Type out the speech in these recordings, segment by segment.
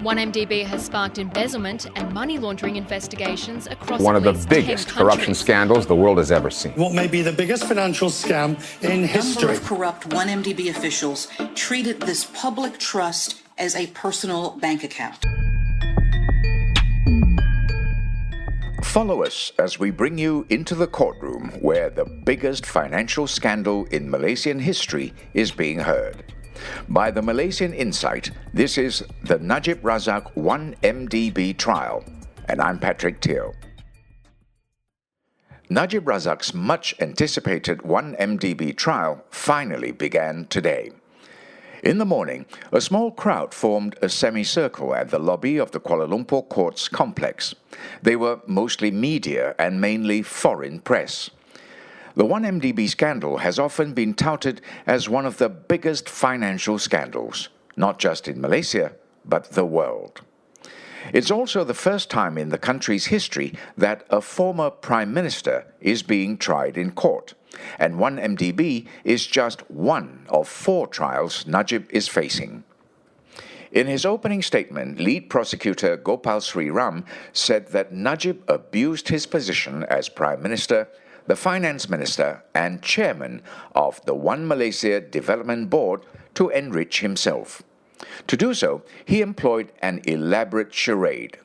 1MDB has sparked embezzlement and money laundering investigations across one of the at least biggest 10 corruption countries. scandals the world has ever seen. What may be the biggest financial scam in history. A number of corrupt 1MDB officials treated this public trust as a personal bank account. Follow us as we bring you into the courtroom where the biggest financial scandal in Malaysian history is being heard. By the Malaysian Insight, this is the Najib Razak 1MDB trial, and I'm Patrick Teo. Najib Razak's much-anticipated 1MDB trial finally began today. In the morning, a small crowd formed a semicircle at the lobby of the Kuala Lumpur Courts complex. They were mostly media and mainly foreign press. The 1MDB scandal has often been touted as one of the biggest financial scandals, not just in Malaysia, but the world. It's also the first time in the country's history that a former prime minister is being tried in court, and 1MDB is just one of 4 trials Najib is facing. In his opening statement, lead prosecutor Gopal Sri Ram said that Najib abused his position as prime minister, the finance minister and chairman of the One Malaysia Development Board to enrich himself. To do so, he employed an elaborate charade.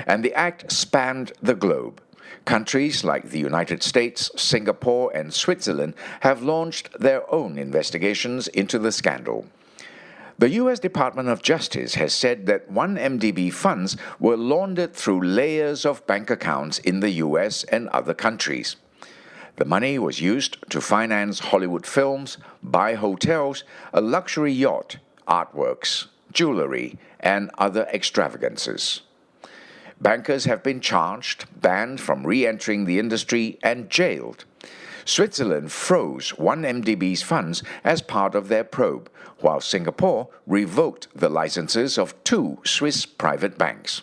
And the act spanned the globe. Countries like the United States, Singapore and Switzerland have launched their own investigations into the scandal. The U.S. Department of Justice has said that 1MDB funds were laundered through layers of bank accounts in the U.S. and other countries. The money was used to finance Hollywood films, buy hotels, a luxury yacht, artworks, jewelry, and other extravagances. Bankers have been charged, banned from re-entering the industry, and jailed. Switzerland froze 1MDB's funds as part of their probe, while Singapore revoked the licenses of 2 Swiss private banks.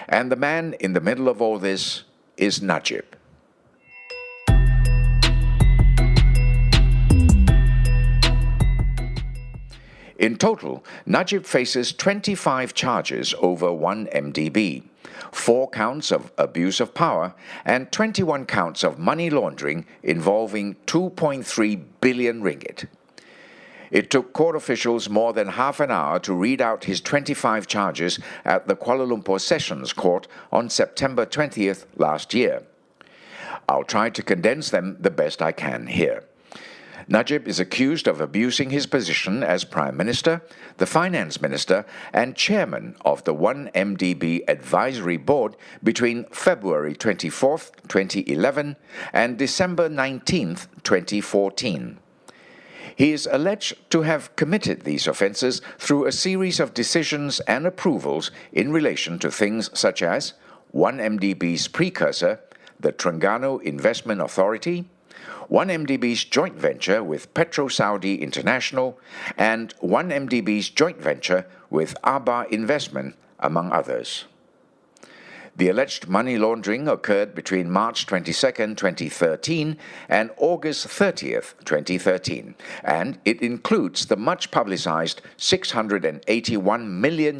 And the man in the middle of all this is Najib. In total, Najib faces 25 charges over 1MDB, 4 counts of abuse of power, and 21 counts of money laundering involving 2.3 billion ringgit. It took court officials more than half an hour to read out his 25 charges at the Kuala Lumpur Sessions Court on September 20th last year. I'll try to condense them the best I can here. Najib is accused of abusing his position as Prime Minister, the Finance Minister, and Chairman of the 1MDB Advisory Board between February 24, 2011 and December 19, 2014. He is alleged to have committed these offences through a series of decisions and approvals in relation to things such as 1MDB's precursor, the Terengganu Investment Authority, 1MDB's joint venture with Petro-Saudi International, and 1MDB's joint venture with Aba Investment, among others. The alleged money laundering occurred between March 22, 2013 and August 30, 2013, and it includes the much-publicized $681 million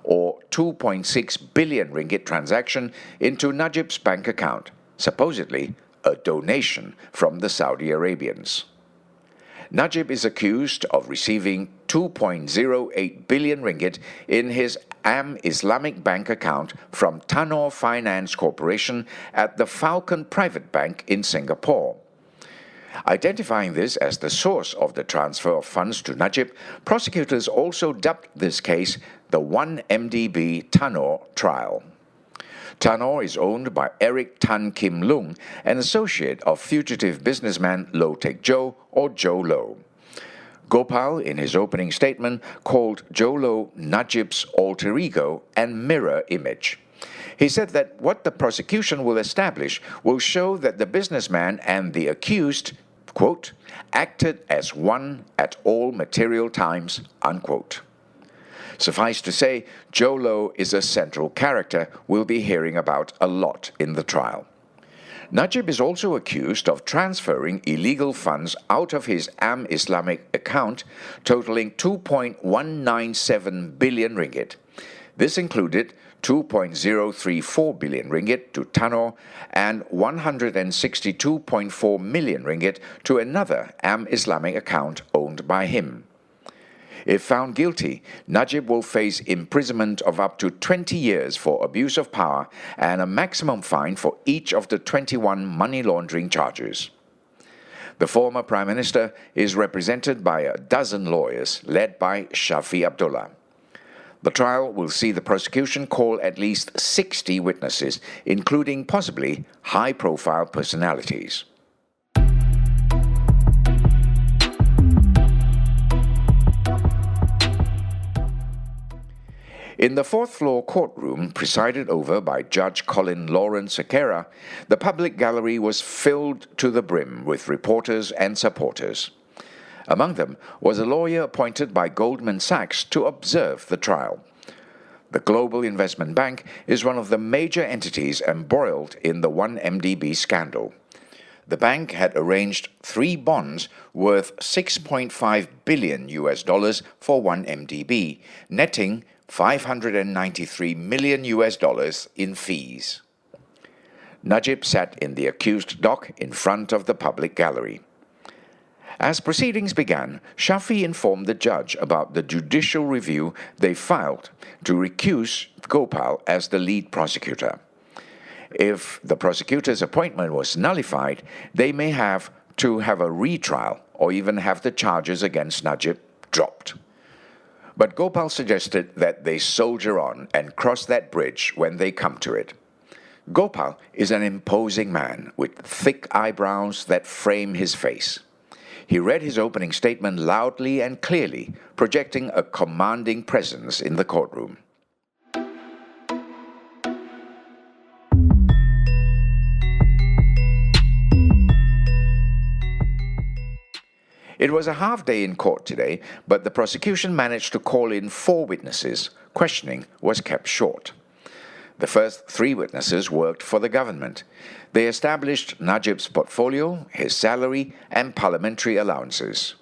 or 2.6 billion ringgit transaction into Najib's bank account, supposedly a donation from the Saudi Arabians. Najib is accused of receiving 2.08 billion ringgit in his Islamic Bank account from Tanor Finance Corporation at the Falcon Private Bank in Singapore. Identifying this as the source of the transfer of funds to Najib, prosecutors also dubbed this case the 1MDB Tanor trial. Tanor is owned by Eric Tan Kim Lung, an associate of fugitive businessman Low Tek Jo or Joe Low. Gopal, in his opening statement, called Joe Low Najib's alter ego and mirror image. He said that what the prosecution will establish will show that the businessman and the accused, quote, acted as one at all material times, unquote. Suffice to say, Joe Low is a central character we'll be hearing about a lot in the trial. Najib is also accused of transferring illegal funds out of his Am Islamic account, totaling 2.197 billion ringgit. This included 2.034 billion ringgit to Tanor and 162.4 million ringgit to another Am Islamic account owned by him. If found guilty, Najib will face imprisonment of up to 20 years for abuse of power and a maximum fine for each of the 21 money laundering charges. The former Prime Minister is represented by a dozen lawyers led by Shafi Abdullah. The trial will see the prosecution call at least 60 witnesses, including possibly high-profile personalities. In the fourth-floor courtroom, presided over by Judge Colin Lawrence Sekera, the public gallery was filled to the brim with reporters and supporters. Among them was a lawyer appointed by Goldman Sachs to observe the trial. The global investment bank is one of the major entities embroiled in the 1MDB scandal. The bank had arranged 3 bonds worth $6.5 billion for 1MDB, netting $593 million in fees. Najib sat in the accused dock in front of the public gallery. As proceedings began, Shafi informed the judge about the judicial review they filed to recuse Gopal as the lead prosecutor. If the prosecutor's appointment was nullified, they may have to have a retrial or even have the charges against Najib dropped. But Gopal suggested that they soldier on and cross that bridge when they come to it. Gopal is an imposing man with thick eyebrows that frame his face. He read his opening statement loudly and clearly, projecting a commanding presence in the courtroom. It was a half day in court today, but the prosecution managed to call in 4 witnesses. Questioning was kept short. The first 3 witnesses worked for the government. They established Najib's portfolio, his salary, and parliamentary allowances.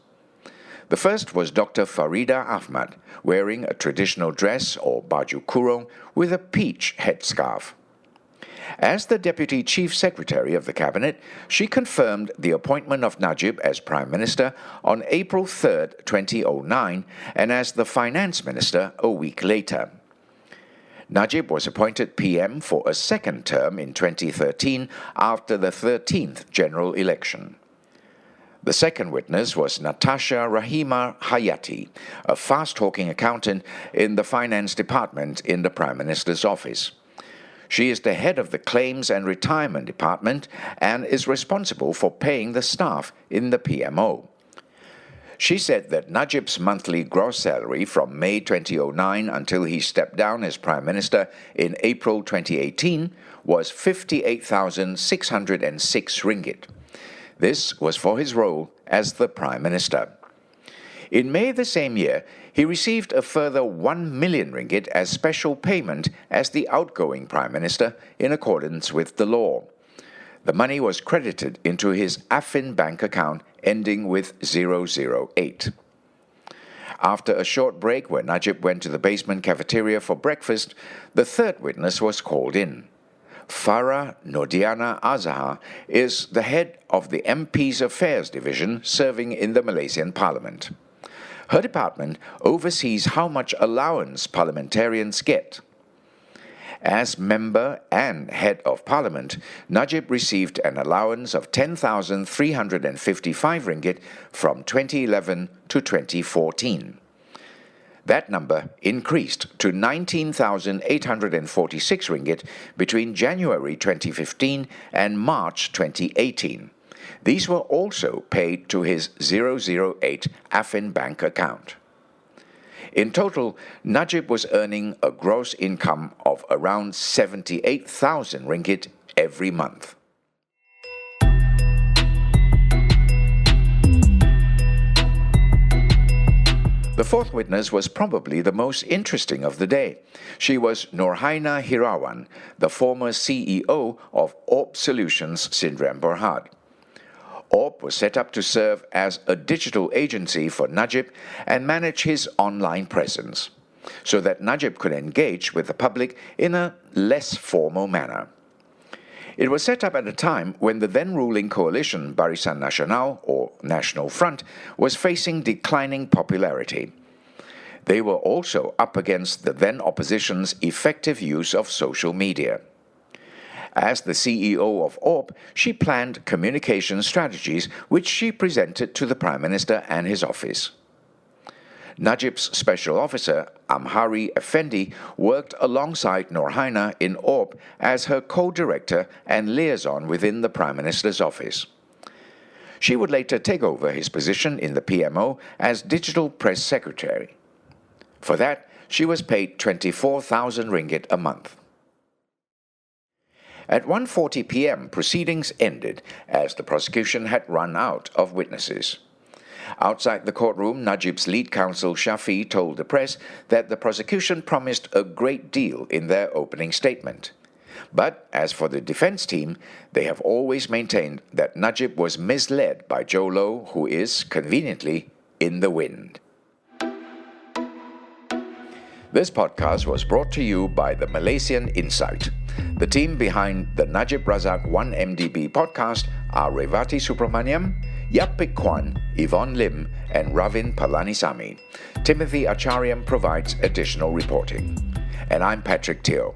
The first was Dr. Farida Ahmad, wearing a traditional dress or baju kurung with a peach headscarf. As the Deputy Chief Secretary of the Cabinet, she confirmed the appointment of Najib as Prime Minister on April 3, 2009, and as the Finance Minister a week later. Najib was appointed PM for a second term in 2013 after the 13th general election. The second witness was Natasha Rahima Hayati, a fast-talking accountant in the Finance Department in the Prime Minister's office. She is the head of the Claims and Retirement Department and is responsible for paying the staff in the PMO. She said that Najib's monthly gross salary from May 2009 until he stepped down as Prime Minister in April 2018 was 58,606 ringgit. This was for his role as the Prime Minister. In May the same year, he received a further 1 million ringgit as special payment as the outgoing Prime Minister in accordance with the law. The money was credited into his Affin bank account ending with 008. After a short break where Najib went to the basement cafeteria for breakfast, the third witness was called in. Farah Nodiana Azhar is the head of the MP's Affairs Division serving in the Malaysian Parliament. Her department oversees how much allowance parliamentarians get. As member and head of parliament, Najib received an allowance of 10,355 ringgit from 2011 to 2014. That number increased to 19,846 ringgit between January 2015 and March 2018. These were also paid to his 008 Affin bank account. In total, Najib was earning a gross income of around 78,000 ringgit every month. The fourth witness was probably the most interesting of the day. She was Nurhaina Hirawan, the former CEO of AUB Solutions Sdn Bhd. AUB was set up to serve as a digital agency for Najib and manage his online presence, so that Najib could engage with the public in a less formal manner. It was set up at a time when the then-ruling coalition Barisan Nasional, or National Front, was facing declining popularity. They were also up against the then-opposition's effective use of social media. As the CEO of AUB, she planned communication strategies which she presented to the Prime Minister and his office. Najib's special officer, Amhari Effendi, worked alongside Nurhaina in AUB as her co-director and liaison within the Prime Minister's office. She would later take over his position in the PMO as Digital Press Secretary. For that, she was paid 24,000 ringgit a month. At 1:40 p.m., proceedings ended as the prosecution had run out of witnesses. Outside the courtroom, Najib's lead counsel Shafi told the press that the prosecution promised a great deal in their opening statement. But as for the defense team, they have always maintained that Najib was misled by Joe Low, who is, conveniently, in the wind. This podcast was brought to you by the Malaysian Insight. The team behind the Najib Razak 1MDB podcast are Revati Subramaniam, Yapik Kwan, Yvonne Lim, and Ravin Palanisamy. Timothy Acharyam provides additional reporting. And I'm Patrick Teo.